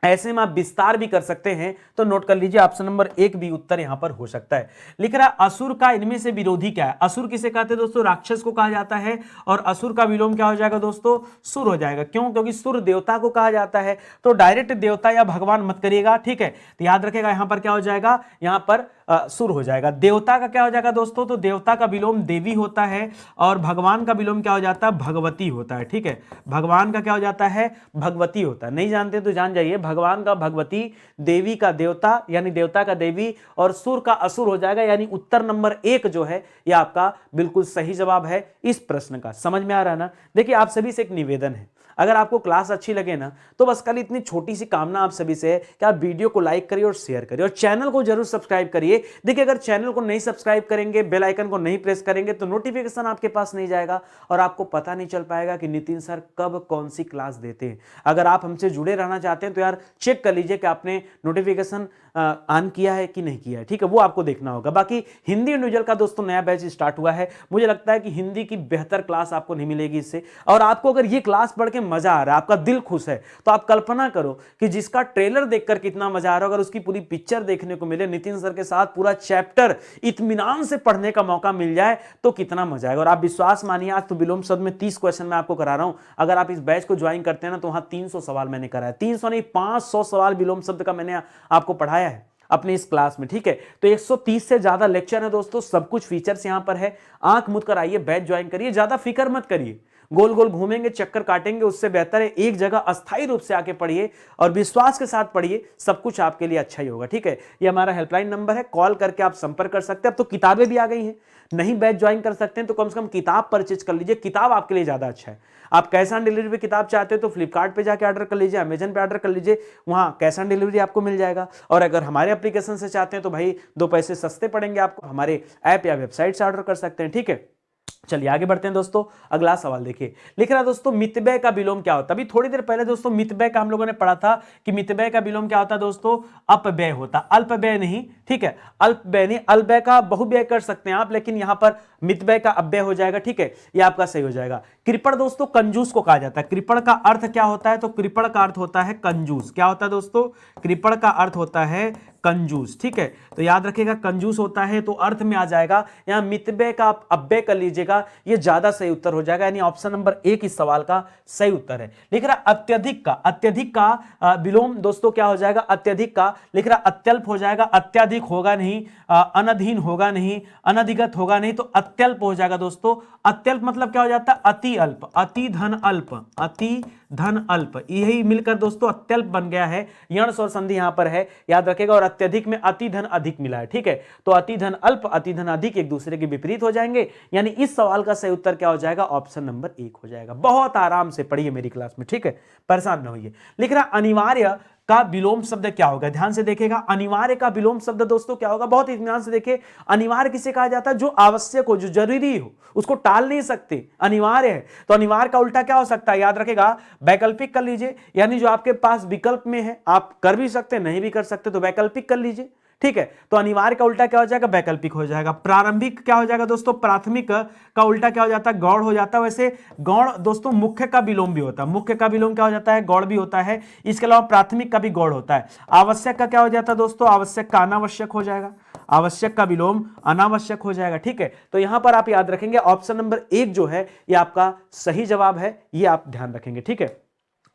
ऐसे में आप विस्तार भी कर सकते हैं। तो नोट कर लीजिए ऑप्शन नंबर 1 भी उत्तर यहां पर हो सकता है। लिख रहा असुर का इनमें से विरोधी क्या है। असुर किसे कहते हैं दोस्तों, राक्षस को कहा जाता है, और असुर का विलोम क्या हो जाएगा दोस्तों, सुर हो जाएगा। क्यों, क्योंकि सुर देवता को कहा जाता है। तो डायरेक्ट देवता या भगवान मत करिएगा। ठीक है, तो याद रखेगा यहां पर क्या हो जाएगा, यहां पर सुर हो जाएगा। देवता का क्या हो जाएगा दोस्तों, तो देवता का विलोम देवी होता है और भगवान का विलोम क्या हो जाता है, भगवती होता है। ठीक है, भगवान का क्या हो जाता है, भगवती होता है। नहीं जानते तो जान जाइए, भगवान का भगवती, देवी का देवता यानी देवता का देवी, और सुर का असुर हो जाएगा। यानी उत्तर नंबर 1 जो है यह आपका बिल्कुल सही जवाब है इस प्रश्न का। समझ में आ रहा है ना। देखिए आप सभी से एक निवेदन है, अगर आपको क्लास अच्छी लगे ना तो बस कल इतनी छोटी सी कामना आप सभी से है कि आप वीडियो को लाइक करिए और शेयर करिए और चैनल को जरूर सब्सक्राइब करिए। देखिए अगर चैनल को नहीं सब्सक्राइब करेंगे, बेल आइकन को नहीं प्रेस करेंगे तो नोटिफिकेशन आपके पास नहीं जाएगा और आपको पता नहीं चल पाएगा कि नितिन सर कब कौन सी क्लास देते हैं। अगर आप हमसे जुड़े रहना चाहते हैं तो यार चेक कर लीजिए कि आपने नोटिफिकेशन ऑन किया है कि नहीं किया है। ठीक है, वो आपको देखना होगा। बाकी हिंदी इंडिविजुअल का दोस्तों नया बैच स्टार्ट हुआ है। मुझे लगता है कि हिंदी की बेहतर क्लास आपको नहीं मिलेगी इससे। और आपको अगर ये क्लास पढ़ के मजा आ रहा है, आपका दिल खुश है, तो आप कल्पना करो कि जिसका ट्रेलर देखकर कितना मजा आ रहा है, अगर उसकी पूरी पिक्चर देखने को मिले, नितिन सर के साथ पूरा चैप्टर इत्मीनान से पढ़ने का मौका मिल जाए तो कितना मजा आएगा। और आप विश्वास मानिए, आज तो विलोम शब्द में 30 क्वेश्चन मैं आपको करा रहा हूं। अगर आप इस बैच को ज्वाइन करते हैं ना तो वहां 300 सवाल मैंने कराया, 300 नहीं 500 सवाल विलोम शब्द का मैंने आपको पढ़ाया है अपने इस क्लास में। ठीक है, तो 130 से ज्यादा लेक्चर है दोस्तों, सब कुछ फीचर्स यहां पर है। आंख मूंद कर आइए, बैच ज्वाइन करिए, ज्यादा फिक्र मत करिए, गोल गोल घूमेंगे, चक्कर काटेंगे, उससे बेहतर है एक जगह अस्थायी रूप से आके पढ़िए और विश्वास के साथ पढ़िए, सब कुछ आपके लिए अच्छा ही होगा। ठीक है, ये हमारा हेल्पलाइन नंबर है, कॉल करके आप संपर्क कर सकते हैं। अब तो किताबें भी आ गई हैं, नहीं बैच ज्वाइन कर सकते हैं तो कम से कम किताब परचेज कर लीजिए, किताब आपके लिए ज्यादा अच्छा है। आप कैश ऑन डिलीवरी पे किताब चाहते हो तो फ्लिपकार्ट पे जाके ऑर्डर कर लीजिए, अमेजन पे ऑर्डर कर लीजिए, वहां कैश ऑन डिलीवरी आपको मिल जाएगा। और अगर हमारे एप्लीकेशन से चाहते हैं तो भाई 2 पैसे सस्ते पड़ेंगे आपको, हमारे ऐप या वेबसाइट से ऑर्डर कर सकते हैं। ठीक है, चलिए आगे बढ़ते हैं दोस्तों। अगला सवाल देखिए, लिख रहा है दोस्तों मितव्यय का विलोम क्या होता है। अभी थोड़ी देर पहले दोस्तों मितव्यय का हम लोगों ने पढ़ा था कि मितव्यय का विलोम क्या होता है दोस्तों, अपव्यय होता, अल्पव्यय नहीं। ठीक है, अल्पव्यय नहीं, अल्पव्यय का बहुव्यय कर सकते हैं आप, लेकिन यहां पर मितव्यय का अपव्यय हो जाएगा। ठीक है, ये आपका सही हो जाएगा। कृपण दोस्तों कंजूस को कहा जाता है। कृपण का अर्थ क्या होता है, तो कृपण का अर्थ होता है कंजूस। क्या होता है दोस्तों, कृपण का अर्थ होता है कंजूस। ठीक है, तो याद रखिएगा कंजूस होता है तो अर्थ में आ जाएगा, यहां मितव्यय का आप अपव्यय कर लीजिएगा, ये ज्यादा सही उत्तर हो जाएगा। यानी ऑप्शन नंबर 1 इस सवाल का सही उत्तर है। लिख रहा अत्यधिक का, अत्यधिक का विलोम दोस्तों क्या हो जाएगा, अत्यधिक का लिख रहा अत्यल्प हो जाएगा, अत्यधिक होगा नहीं, अनधीन होगा नहीं, अनधिगत होगा नहीं, तो अत्यल्प हो जाएगा दोस्तों। अत्यल्प मतलब क्या हो जाता है, अति अल्प, अति धन अल्प, अति धन अल्प, यही मिलकर दोस्तों अत्यल्प बन गया है। यण स्वर संधि यहां पर है, याद रखेगा। और अत्यधिक में अति धन अधिक मिला है। ठीक है, तो अति धन अल्प, अति धन अधिक एक दूसरे के विपरीत हो जाएंगे, यानी इस सवाल का सही उत्तर क्या हो जाएगा, ऑप्शन नंबर 1 हो जाएगा। बहुत आराम से पढ़िए मेरी क्लास में, ठीक है, परेशान न होइए। लिख रहा अनिवार्य का विलोम शब्द क्या होगा, ध्यान से देखेगा। अनिवार्य का विलोम शब्द दोस्तों क्या होगा, बहुत इत्मीनान से देखिए। अनिवार्य किसे कहा जाता है, जो आवश्यक हो, जो जरूरी हो, उसको टाल नहीं सकते, अनिवार्य है। तो अनिवार्य का उल्टा क्या हो सकता है, याद रखेगा, वैकल्पिक कर लीजिए। यानी जो आपके पास विकल्प में है, आप कर भी सकते, नहीं भी कर सकते, तो वैकल्पिक कर लीजिए। ठीक है, तो अनिवार्य का उल्टा क्या हो जाएगा, वैकल्पिक हो जाएगा। प्रारंभिक क्या हो जाएगा दोस्तों, प्राथमिक का उल्टा क्या हो जाता है, गौड़ हो जाता है। वैसे गौड़ दोस्तों मुख्य का विलोम भी होता है, मुख्य का विलोम क्या हो जाता है, गौड़ भी होता है। इसके अलावा प्राथमिक का भी गौड़ होता है। आवश्यक का क्या हो जाता है दोस्तों, आवश्यक का अनावश्यक हो जाएगा, आवश्यक का विलोम अनावश्यक हो जाएगा। ठीक है, तो यहां पर आप याद रखेंगे ऑप्शन नंबर 1 जो है ये आपका सही जवाब है, ये आप ध्यान रखेंगे। ठीक है,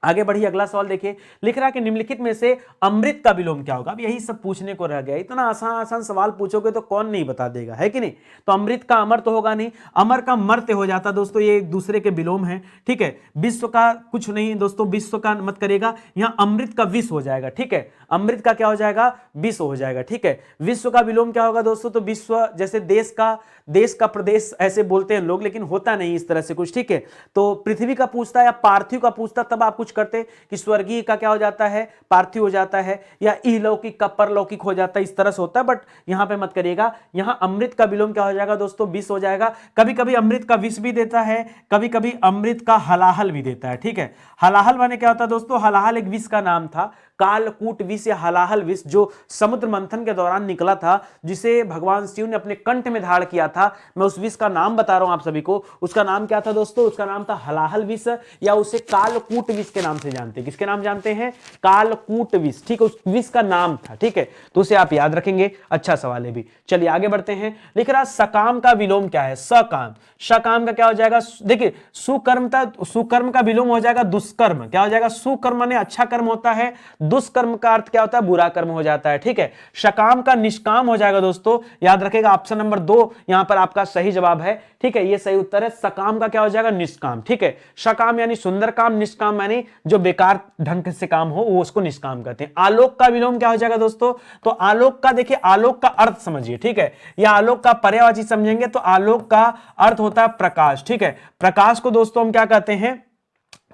आगे बढ़िए, अगला सवाल देखिए। लिख रहा है कि निम्नलिखित में से अमृत का विलोम क्या होगा। अब यही सब पूछने को रह गया, इतना आसान आसान सवाल पूछोगे तो कौन नहीं बता देगा, है कि नहीं। तो अमृत का अमर तो होगा नहीं, अमर का मर्त्य हो जाता दोस्तों, ये एक दूसरे के विलोम है। ठीक है, विश्व का कुछ नहीं दोस्तों, विश्व का मत करेगा, यहां अमृत का विश्व हो जाएगा। ठीक है, अमृत का क्या हो जाएगा, विश्व हो जाएगा। ठीक है, विश्व का विलोम क्या होगा दोस्तों, तो विश्व जैसे देश का प्रदेश ऐसे बोलते हैं लोग, लेकिन होता नहीं इस तरह से कुछ। ठीक है, तो पृथ्वी का पूछता है या पार्थिव का पूछता तब आप कुछ करते कि स्वर्गीय का क्या हो जाता है, पार्थिव हो जाता है, या इहलौकिक का परलौकिक हो जाता है, इस तरह से होता है। बट यहां पे मत करिएगा, यहां अमृत का विलोम क्या हो जाएगा दोस्तों, विष हो जाएगा। कभी कभी अमृत का विष भी देता है, कभी कभी अमृत का हलाहल भी देता है। ठीक है, हलाहल माने क्या होता है दोस्तों, हलाहल एक विष का नाम था, कालकूट विष या हलाहल विष, जो समुद्र मंथन के दौरान निकला था, जिसे भगवान शिव ने अपने कंठ में धारण किया था। मैं उस विष का नाम बता रहा हूं आप सभी को, उसका नाम क्या था दोस्तों, उसका नाम था हलाहल विष, या उसे कालकूट विष के नाम से जानते हैं, किसके नाम जानते हैं? कालकूट विष, ठीक है, उस विष का नाम था, ठीक है, तो उसे आप याद रखेंगे। अच्छा सवाल है भी। चलिए आगे बढ़ते हैं। लिख रहा सकाम का विलोम क्या है? सकाम। सकाम का क्या हो जाएगा? देखिए सुकर्म था, सुकर्म का विलोम हो जाएगा दुष्कर्म। क्या हो जाएगा? सुकर्म माने अच्छा कर्म होता है, दुष्कर्म का अर्थ क्या होता है? बुरा कर्म हो जाता है, ठीक है। सकाम का निष्काम हो जाएगा दोस्तों, याद रखेगा ऑप्शन नंबर 2 यहां पर आपका सही जवाब है, ठीक है, ये सही उत्तर है। सकाम का क्या हो जाएगा? निष्काम, ठीक है। सकाम यानी सुंदर काम, निष्काम यानी जो बेकार ढंग से काम हो वो उसको निष्काम कहते हैं। आलोक का विलोम क्या हो जाएगा दोस्तों? तो आलोक का देखिए, आलोक का अर्थ समझिए, ठीक है, या आलोक का पर्यायवाची समझेंगे तो आलोक का अर्थ होता है प्रकाश, ठीक है। प्रकाश को दोस्तों हम क्या कहते हैं?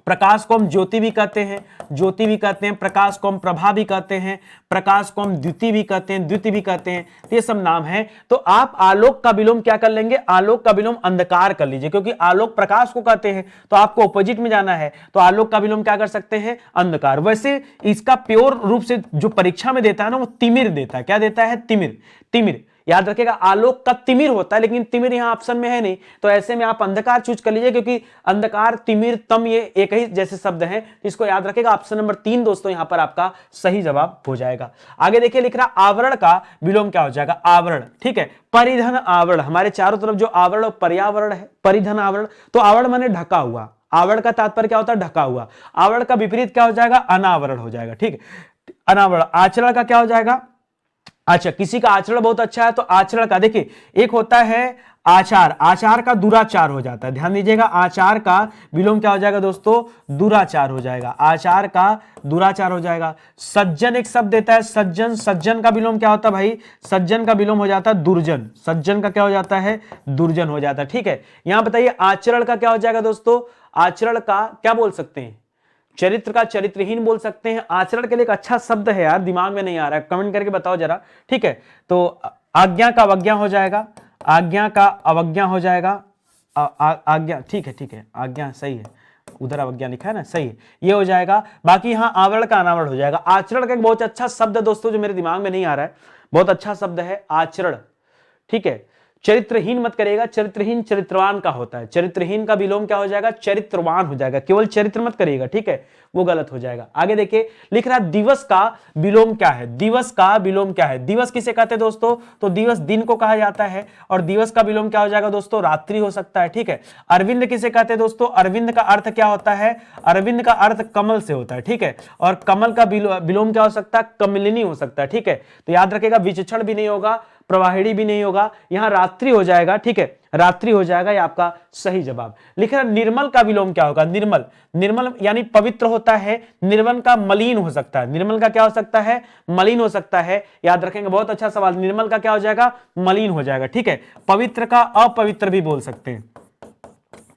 प्रकाश को हम ज्योति भी कहते हैं, ज्योति भी कहते हैं, प्रकाश को हम प्रभा भी कहते हैं, प्रकाश को हम द्युति भी कहते हैं, द्युति भी कहते हैं, ये सब नाम है। तो आप आलोक का विलोम क्या कर लेंगे? आलोक का विलोम अंधकार कर लीजिए, क्योंकि आलोक प्रकाश को कहते हैं तो आपको ऑपोजिट में जाना है, तो आलोक का विलोम क्या कर सकते हैं? अंधकार। वैसे इसका प्योर रूप से जो परीक्षा में देता है ना वो तिमिर देता है। क्या देता है? तिमिर। तिमिर याद रखेगा, आलोक का तिमिर होता है, लेकिन तिमिर यहां ऑप्शन में है नहीं, तो ऐसे में आप अंधकार चूज कर लीजिए, क्योंकि अंधकार, तिमिर, तम ये एक ही जैसे शब्द हैं, इसको याद रखेगा। ऑप्शन नंबर 3 दोस्तों यहां पर आपका सही जवाब हो जाएगा। आगे देखिए, लिख रहा आवरण का विलोम क्या हो जाएगा? आवरण, ठीक है। परिधन आवरण, हमारे चारों तरफ जो आवरण और पर्यावरण है, परिधन आवरण, तो आवरण माने ढका हुआ, आवरण का तात्पर्य क्या होता है? ढका हुआ। आवरण का विपरीत क्या हो जाएगा? अनावरण हो जाएगा, ठीक है, अनावरण। आचरण का क्या हो जाएगा? अच्छा, किसी का आचरण बहुत अच्छा है तो आचरण का, देखिए एक होता है आचार, आचार का दुराचार हो जाता है, ध्यान दीजिएगा। आचार का विलोम क्या हो जाएगा दोस्तों? दुराचार हो जाएगा, आचार का दुराचार हो जाएगा। सज्जन एक शब्द देता है, सज्जन, सज्जन का विलोम क्या होता है भाई? सज्जन का विलोम हो जाता है दुर्जन, सज्जन का क्या हो जाता है? दुर्जन हो जाता है, ठीक है। यहां बताइए आचरण का क्या हो जाएगा दोस्तों? आचरण का क्या बोल सकते हैं? चरित्र का चरित्रहीन बोल सकते हैं। आचरण के लिए एक अच्छा शब्द है यार, दिमाग में नहीं आ रहा है, कमेंट करके बताओ जरा, ठीक है। तो आज्ञा का अवज्ञा हो जाएगा, आज्ञा का अवज्ञा हो जाएगा, आज्ञा, ठीक है, ठीक है, आज्ञा सही है, उधर अवज्ञा लिखा है ना, सही है, ये हो जाएगा। बाकी यहां आवरण का अनावरण हो जाएगा। आचरण का एक बहुत अच्छा शब्द है दोस्तों जो मेरे दिमाग में नहीं आ रहा है, बहुत अच्छा शब्द है आचरण, ठीक है। चरित्रहीन मत करिएगा, चरित्रहीन चरित्रवान का होता है, चरित्रहीन का विलोम क्या हो जाएगा? चरित्रवान हो जाएगा, केवल चरित्र मत करिएगा, ठीक है, वो गलत हो जाएगा। आगे देखिए, लिख रहा दिवस का विलोम क्या है? दिवस का विलोम क्या है? दिवस किसे कहते हैं दोस्तों? तो दिवस दिन को कहा जाता है, और दिवस का विलोम क्या हो जाएगा दोस्तों? रात्रि हो सकता है, ठीक है। अरविंद किसे कहते हैं दोस्तों? अरविंद का अर्थ क्या होता है? अरविंद का अर्थ कमल से होता है, ठीक है, और कमल का विलोम क्या हो सकता है? कमलिनी हो सकता है, ठीक है। तो याद रखेगा, विचक्षण भी नहीं होगा, प्रवाहिणी भी नहीं होगा, यहां रात्रि हो जाएगा, ठीक है, रात्रि हो जाएगा, ये आपका सही जवाब। लिख रहा निर्मल का विलोम क्या होगा? निर्मल, निर्मल यानी पवित्र होता है, निर्मल का मलिन हो सकता है, निर्मल का क्या हो सकता है? मलिन हो सकता है, याद रखेंगे, बहुत अच्छा सवाल। निर्मल का क्या हो जाएगा? मलिन हो जाएगा, ठीक है। पवित्र का अपवित्र भी बोल सकते हैं,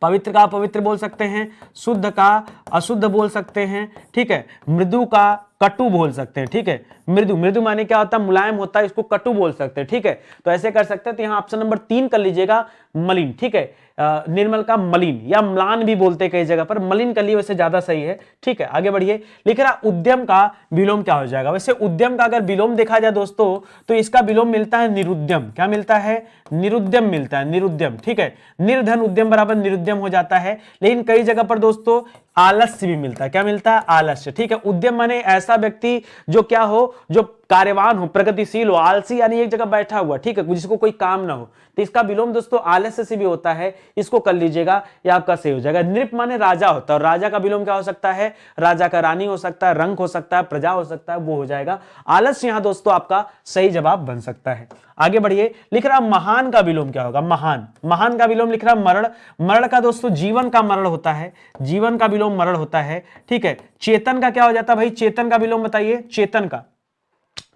पवित्र का अपवित्र बोल सकते हैं, शुद्ध का अशुद्ध बोल सकते हैं, ठीक है। मृदु का कटु बोल सकते हैं, ठीक है। मृदु, मृदु माने क्या होता है? मुलायम होता है, इसको कटु बोल सकते हैं, ठीक है। तो ऐसे कर सकते हैं, तो यहाँ ऑप्शन नंबर 3 कर लीजिएगा, मलिन, ठीक है। निर्मल का मलिन या म्लान भी बोलते हैं कई जगह पर, मलिन कर लिए वैसे ज्यादा सही है, ठीक है। आगे बढ़िए, लिख रहा उद्यम का विलोम क्या हो जाएगा? वैसे उद्यम का अगर विलोम देखा जाए दोस्तों तो इसका विलोम मिलता है निरुद्यम। क्या मिलता है? निरुद्यम मिलता है, निरुद्यम, ठीक है। निर्धन उद्यम बराबर निरुद्यम हो जाता है, लेकिन कई जगह पर दोस्तों आलस्य भी मिलता है। क्या मिलता है? आलस्य, ठीक है। उद्यम माने ऐसा व्यक्ति जो क्या हो? जो कार्यवान हो, प्रगतिशील हो। आलसी यानी एक जगह बैठा हुआ, ठीक है, जिसको कोई काम ना हो, तो इसका विलोम दोस्तों आलस्य से भी होता है, इसको कर लीजिएगा, ये आपका सही हो जाएगा। नृप माने राजा होता है, और राजा का विलोम क्या हो सकता है? राजा का रानी हो सकता है, रंक हो सकता है, प्रजा हो सकता है, वो हो जाएगा। आलस्य यहां दोस्तों आपका सही जवाब बन सकता है। आगे बढ़िए, लिख रहा महान का विलोम क्या होगा? महान, महान का विलोम लिख रहा मरण, मरण का दोस्तों जीवन का मरण होता है, जीवन का विलोम मरण होता है, ठीक है। चेतन का क्या हो जाता है भाई? चेतन का विलोम बताइए, चेतन का,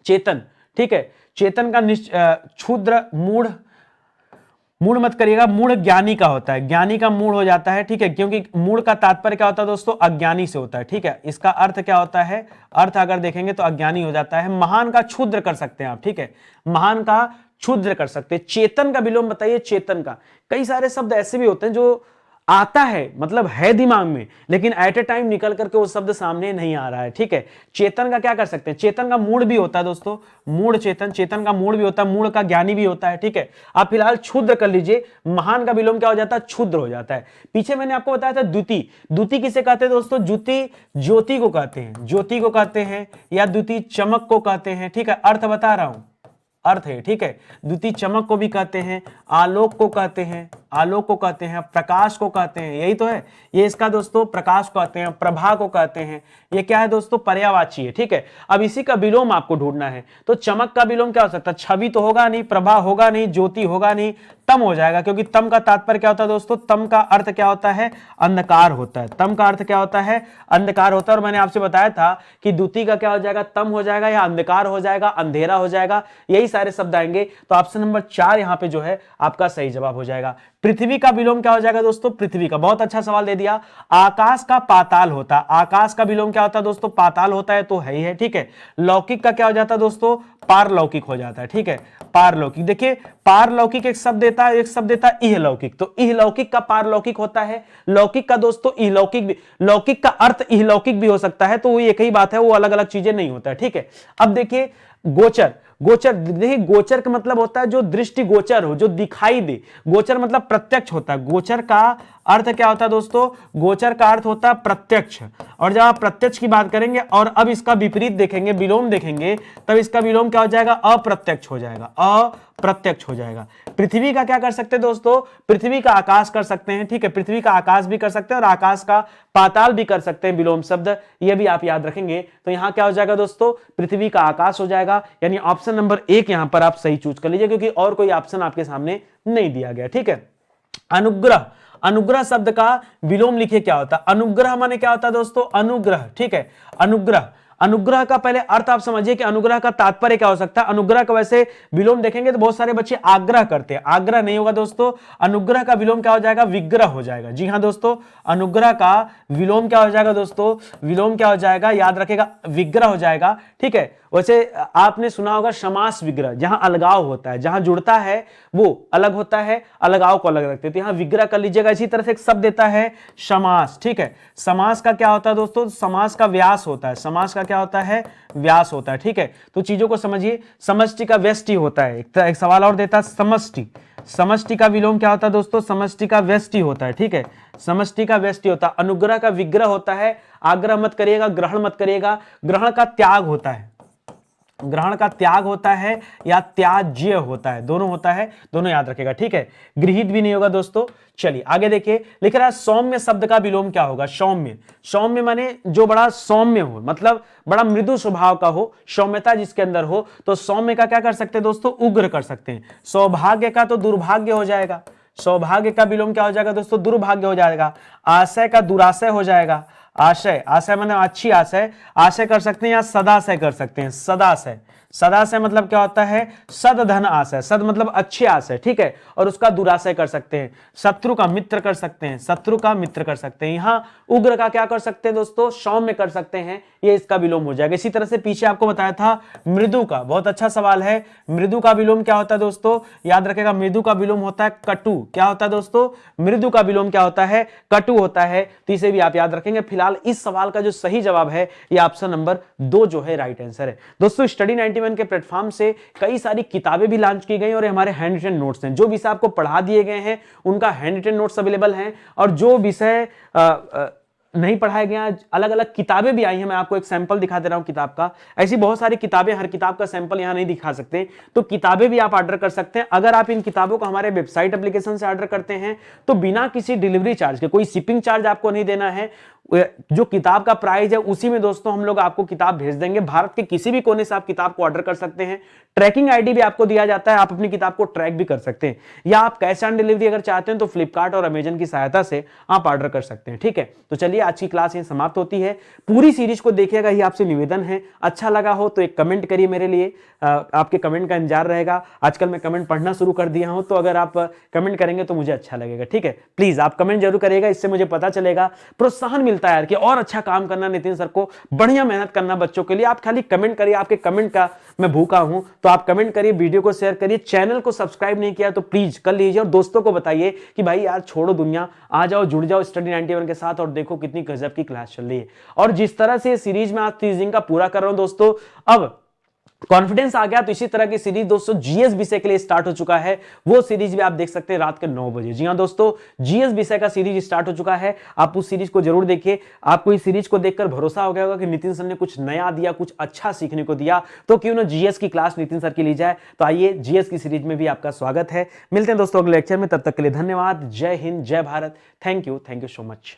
चेतन, ठीक है। चेतन का क्षुद्र, मूढ़, मूढ़ मत करिएगा, मूढ़ ज्ञानी का होता है, ज्ञानी का मूढ़ हो जाता है, ठीक है, क्योंकि मूढ़ का तात्पर्य क्या होता है दोस्तों? अज्ञानी से होता है, ठीक है। इसका अर्थ क्या होता है? अर्थ अगर देखेंगे तो अज्ञानी हो जाता है। महान का क्षुद्र कर सकते हैं आप, ठीक है, महान का क्षुद्र कर सकते हैं। चेतन का विलोम बताइए, चेतन का। कई सारे शब्द ऐसे भी होते हैं जो आता है मतलब है दिमाग में, लेकिन एट ए टाइम निकल करके वो शब्द सामने नहीं आ रहा है, ठीक है। चेतन का क्या कर सकते हैं, चेतन का मूड भी होता है दोस्तों, मूड चेतन, चेतन का मूड भी होता है, मूड का ज्ञानी भी होता है, ठीक है। आप फिलहाल क्षुद्र कर लीजिए, महान का विलोम क्या हो जाता है, क्षुद्र हो जाता है। पीछे मैंने आपको बताया था द्युति, द्युति किसे कहते हैं दोस्तों, ज्योति ज्योति को कहते हैं, ज्योति को कहते हैं, या द्युति चमक को कहते हैं, ठीक है। अर्थ बता रहा हूं, अर्थ है, ठीक है। द्युति चमक को भी कहते हैं, आलोक को कहते हैं, आलोक को कहते हैं, प्रकाश को कहते हैं, यही तो है। ये इसका दोस्तों प्रकाश को कहते हैं, प्रभा को कहते हैं। ये क्या है दोस्तों, पर्यायवाची है, ठीक है। अब इसी का विलोम आपको ढूंढना है, तो चमक का विलोम क्या हो सकता है, छवि तो होगा नहीं, प्रभा होगा नहीं, ज्योति होगा नहीं, तम हो जाएगा, क्योंकि तम का तात्पर्य क्या होता है दोस्तों, तम का अर्थ क्या होता है, अंधकार होता है। तम का अर्थ क्या होता है, अंधकार होता है। और मैंने आपसे बताया था कि द्युति का क्या हो जाएगा, तम हो जाएगा, या अंधकार हो जाएगा, अंधेरा हो जाएगा, यही सारे शब्द आएंगे। तो ऑप्शन नंबर 4 यहां पे जो है आपका सही जवाब हो जाएगा। पृथ्वी का विलोम क्या हो जाएगा दोस्तों, पृथ्वी का, बहुत अच्छा सवाल दे दिया। आकाश का पाताल होता है, आकाश का विलोम क्या होता है दोस्तों, पाताल होता है, तो है ही है, ठीक है। लौकिक का क्या हो जाता है दोस्तों, पारलौकिक हो जाता है, ठीक है। पारलौकिक, देखिए पारलौकिक एक शब्द देता है, एक शब्द देता है इहलौकिक, तो इहलौकिक का पारलौकिक होता है, लौकिक का दोस्तों इहलौकिक भी, लौकिक का अर्थ इहलौकिक भी हो सकता है, तो वो एक ही बात है, वो अलग अलग चीजें नहीं होता है, ठीक है। अब देखिए गोचर, गोचर देखिए, गोचर का मतलब होता है जो दृष्टि गोचर हो, जो दिखाई दे। गोचर मतलब प्रत्यक्ष होता है। गोचर का अर्थ क्या होता है दोस्तों, गोचर का अर्थ होता है प्रत्यक्ष। और जब आप प्रत्यक्ष की बात करेंगे और अब इसका विपरीत देखेंगे, विलोम देखेंगे, तब इसका विलोम क्या हो जाएगा, अप्रत्यक्ष हो जाएगा, अप्रत्यक्ष हो जाएगा। पृथ्वी का क्या कर सकते हैं दोस्तों, पृथ्वी का आकाश कर सकते हैं, ठीक है। पृथ्वी का आकाश भी कर सकते हैं और आकाश का पाताल भी कर सकते हैं, विलोम शब्द, ये भी आप याद रखेंगे। तो यहां क्या हो जाएगा दोस्तों, पृथ्वी का आकाश हो जाएगा, यानी ऑप्शन नंबर 1 यहां पर आप सही चूज कर लीजिए, क्योंकि और कोई ऑप्शन आपके सामने नहीं दिया गया, ठीक है। अनुग्रह, अनुग्रह शब्द का विलोम लिखिए क्या होता है, अनुग्रह माने क्या होता है दोस्तों, अनुग्रह, ठीक है। अनुग्रह, अनुग्रह का पहले अर्थ आप समझिए कि अनुग्रह का तात्पर्य क्या हो सकता है। अनुग्रह का वैसे विलोम देखेंगे तो बहुत सारे बच्चे आग्रह करते हैं, आग्रह नहीं होगा दोस्तों। अनुग्रह का विलोम क्या हो जाएगा, विग्रह हो जाएगा। जी हां दोस्तों, अनुग्रह का विलोम क्या हो जाएगा दोस्तों, विलोम क्या हो जाएगा, याद रखेगा, विग्रह हो जाएगा, ठीक है। वैसे आपने सुना होगा समास विग्रह, जहां अलगाव होता है, जहां जुड़ता है वो अलग होता है, अलगाव को अलग रखते हैं, तो यहां विग्रह कर लीजिएगा। इसी तरह से एक शब्द देता है समास, ठीक है। समास का क्या होता है दोस्तों, समास का व्यास होता है, समास का क्या होता है, व्यास होता है, ठीक है। तो चीजों को समझिए, समष्टि का व्यष्टि होता है। एक सवाल और देता है समष्टि, समष्टि का विलोम क्या होता है दोस्तों, समष्टि का व्यष्टि होता है, ठीक है। समष्टि का व्यष्टि होता है। अनुग्रह का विग्रह होता है, आग्रह मत करिएगा, ग्रहण मत करिएगा, ग्रहण का त्याग होता है, ग्रहण का त्याग होता है या त्याज्य होता है, दोनों होता है, दोनों याद रखेगा, ठीक है। गृहीत भी नहीं होगा दोस्तों। चलिए आगे देखिए, लिख रहा है सौम्य शब्द का विलोम क्या होगा, सौम्य, सौम्य माने जो बड़ा सौम्य हो, मतलब बड़ा मृदु स्वभाव का हो, सौम्यता जिसके अंदर हो, तो सौम्य का क्या कर सकते हैं दोस्तों, उग्र कर सकते हैं। सौभाग्य का तो दुर्भाग्य हो जाएगा, सौभाग्य का विलोम क्या हो जाएगा दोस्तों, दुर्भाग्य हो जाएगा। आशय का दुराशय हो जाएगा, आशय, आशय माने अच्छी आशय, आशय कर सकते हैं या सदाशय कर सकते हैं, सदाशय, सदाशय मतलब क्या होता है, सदधन आशय, सद मतलब अच्छे आशय, ठीक है। और उसका दुराशय कर सकते हैं, शत्रु का मित्र कर सकते हैं, शत्रु का मित्र कर सकते हैं। यहां उग्र का क्या कर सकते हैं दोस्तों, सौम्य कर सकते हैं, ये इसका विलोम हो जाएगा। इसी तरह से पीछे आपको बताया था मृदु का, बहुत अच्छा सवाल है। मृदु का विलोम क्या होता है दोस्तों, याद रखेगा, मृदु का विलोम होता है कटु। क्या होता है दोस्तों, मृदु का विलोम क्या होता है, कटु होता है, तो इसे भी आप याद रखेंगे। फिलहाल इस सवाल का जो सही जवाब है ये ऑप्शन नंबर 2 जो है राइट आंसर है। दोस्तों स्टडी 91 के प्लेटफॉर्म से कई सारी किताबें भी लॉन्च की गई और हमारे हैंड रिटन नोट्स हैं, जो विषय आपको पढ़ा दिए गए हैं उनका हैंड रिटन नोट्स अवेलेबल हैं, और जो विषय नहीं पढ़ाए गए, अलग अलग किताबें भी आई हैं। मैं आपको एक सैंपल दिखा दे रहा हूं किताब का, ऐसी बहुत सारी किताबें, हर किताब का सैंपल यहां नहीं दिखा सकते, तो किताबें भी आप ऑर्डर कर सकते हैं। अगर आप इन किताबों को हमारे वेबसाइट एप्लीकेशन से ऑर्डर करते हैं तो बिना किसी डिलीवरी चार्ज के, कोई शिपिंग चार्ज आपको नहीं देना है, जो किताब का प्राइस है उसी में दोस्तों हम लोग आपको किताब भेज देंगे। भारत के किसी भी कोने से आप किताब को ऑर्डर कर सकते हैं, ट्रैकिंग आईडी भी आपको दिया जाता है, आप अपनी किताब को ट्रैक भी कर सकते हैं, या आप कैश ऑन डिलीवरी अगर चाहते हैं तो फ्लिपकार्ट और अमेजन की सहायता से आप ऑर्डर कर सकते हैं, ठीक है। तो चलिए आज की क्लास यहीं समाप्त होती है, पूरी सीरीज को देखिएगा, ये आपसे निवेदन है। अच्छा लगा हो तो एक कमेंट करिए मेरे लिए, आपके कमेंट का इंतजार रहेगा। आजकल मैं कमेंट पढ़ना शुरू कर दिया हूं, तो अगर आप कमेंट करेंगे तो मुझे अच्छा लगेगा, ठीक है। प्लीज आप कमेंट जरूर करिएगा, इससे मुझे पता चलेगा, प्रोत्साहन मिलता है यार कि और अच्छा काम करना, नितिन सर को बढ़िया मेहनत करना बच्चों के लिए। आप खाली कमेंट करिए, आपके कमेंट का मैं भूखा हूं, तो आप कमेंट करिए, वीडियो को शेयर करिए, चैनल को सब्सक्राइब नहीं किया तो प्लीज कर लीजिए और दोस्तों को बताइए कि भाई यार छोड़ो दुनिया, आ जाओ जुड़ जाओ स्टडी 91 के साथ और देखो कितनी गजब की क्लास चल रही है। और जिस तरह से सीरीज में आज टीजिंग का पूरा कर रहा हूं दोस्तों, अब कॉन्फिडेंस आ गया, तो इसी तरह की सीरीज दोस्तों जीएस विषय के लिए स्टार्ट हो चुका है। वो सीरीज भी आप देख सकते हैं रात के 9 बजे। जी हां दोस्तों, जीएस विषय का सीरीज स्टार्ट हो चुका है, आप उस सीरीज को जरूर देखिए। आपको इस सीरीज को देखकर भरोसा हो गया होगा कि नितिन सर ने कुछ नया दिया, कुछ अच्छा सीखने को दिया, तो क्यों ना जीएस की क्लास नितिन सर की ली जाए। तो आइए, जीएस की सीरीज में भी आपका स्वागत है। मिलते हैं दोस्तों अगले लेक्चर में, तब तक के लिए धन्यवाद। जय हिंद, जय Bharat. Thank you so much.